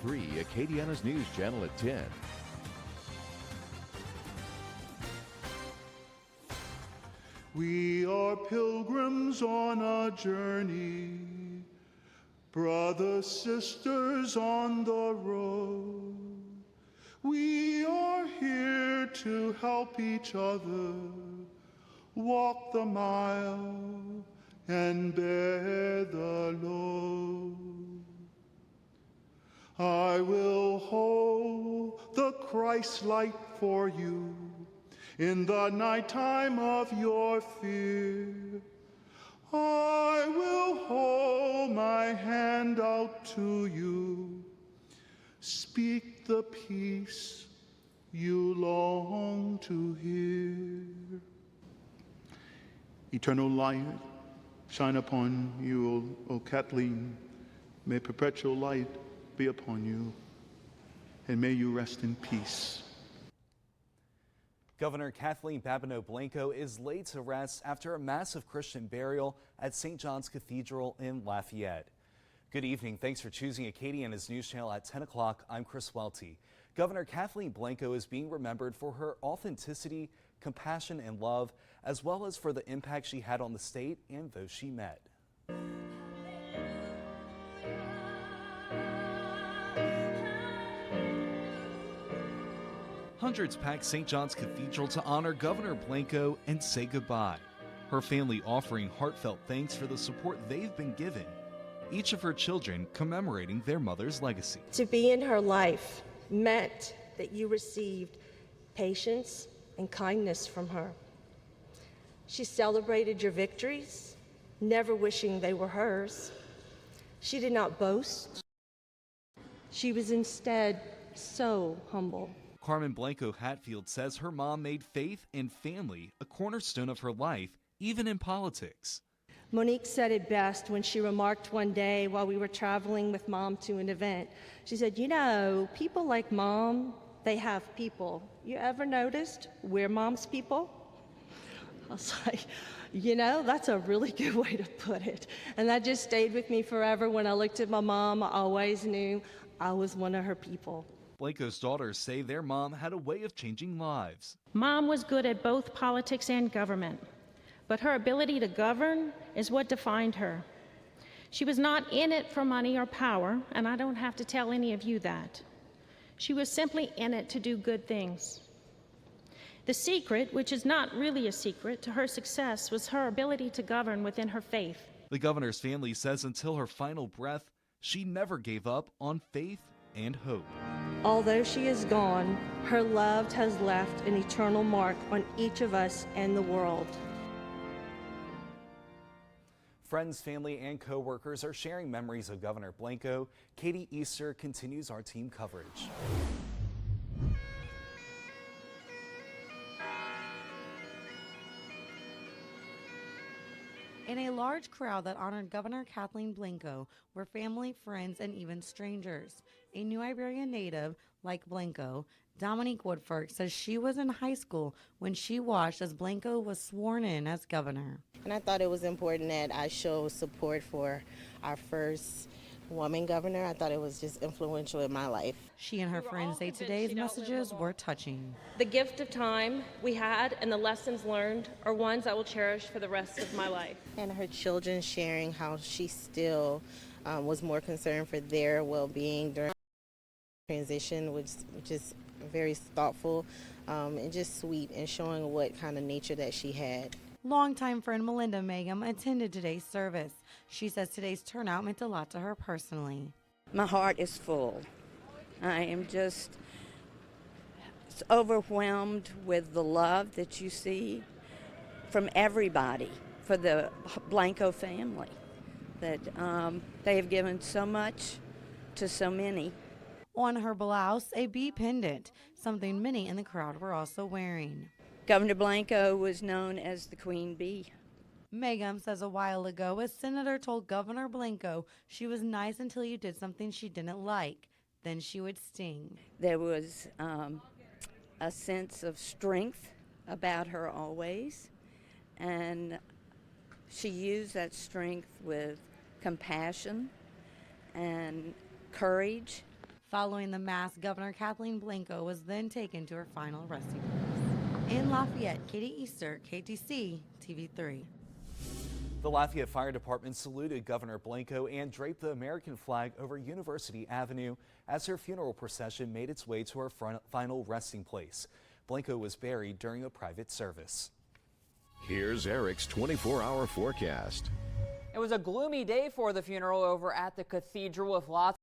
93, Acadiana's News Channel at 10. We are pilgrims on a journey, brothers, sisters on the road. We are here to help each other walk the mile and bear the load. I will hold the Christ light for you in the nighttime of your fear. I will hold my hand out to you, speak the peace you long to hear. Eternal light shine upon you, O Kathleen. May perpetual light be upon you, and may you rest in peace. Governor Kathleen Blanco is laid to rest after a massive Christian burial at St. John's Cathedral in Lafayette. Good evening. Thanks for choosing Acadiana's News Channel at 10 o'clock. I'm Chris Welty. Governor Kathleen Blanco is being remembered for her authenticity, compassion, and love, as well as for the impact she had on the state and those she met. Hundreds packed St. John's Cathedral to honor Governor Blanco and say goodbye. Her family offering heartfelt thanks for the support they've been given. Each of her children commemorating their mother's legacy. To be in her life meant that you received patience and kindness from her. She celebrated your victories, never wishing they were hers. She did not boast. She was instead so humble. Carmen Blanco Hatfield says her mom made faith and family a cornerstone of her life, even in politics. Monique said it best when she remarked one day while we were traveling with Mom to an event. She said, you know, people like Mom, they have people. You ever noticed we're Mom's people? I was like, you know, that's a really good way to put it. And that just stayed with me forever. When I looked at my mom, I always knew I was one of her people. Blanco's daughters say their mom had a way of changing lives. Mom was good at both politics and government, but her ability to govern is what defined her. She was not in it for money or power, and I don't have to tell any of you that. She was simply in it to do good things. The secret, which is not really a secret, to her success was her ability to govern within her faith. The governor's family says until her final breath, she never gave up on faith and hope. Although she is gone, her love has left an eternal mark on each of us and the world. Friends, family, and co-workers are sharing memories of Governor Blanco. Katie Easter continues our team coverage. In a large crowd that honored Governor Kathleen Blanco were family, friends, and even strangers. A New Iberia native like Blanco, Dominique Woodford, says she was in high school when she watched as Blanco was sworn in as governor. And I thought it was important that I show support for our first woman governor. I thought it was just influential in my life. She and her friends say today's messages were touching. The gift of time we had and the lessons learned are ones I will cherish for the rest of my life. And her children sharing how she still was more concerned for their well-being during transition, which is very thoughtful and just sweet, and showing what kind of nature that she had. Longtime friend Melinda Mangum attended today's service. She says today's turnout meant a lot to her personally. My heart is full. I am just overwhelmed with the love that you see from everybody for the Blanco family, that they have given so much to so many. On her blouse, a bee pendant, something many in the crowd were also wearing. Governor Blanco was known as the Queen Bee. Mangum says a while ago, a senator told Governor Blanco she was nice until you did something she didn't like. Then she would sting. There was a sense of strength about her always, and she used that strength with compassion and courage. Following the Mass, Governor Kathleen Blanco was then taken to her final resting place. In Lafayette, Katie Easter, KTC, TV3. The Lafayette Fire Department saluted Governor Blanco and draped the American flag over University Avenue as her funeral procession made its way to her final resting place. Blanco was buried during a private service. Here's Eric's 24-hour forecast. It was a gloomy day for the funeral over at the cathedral with lots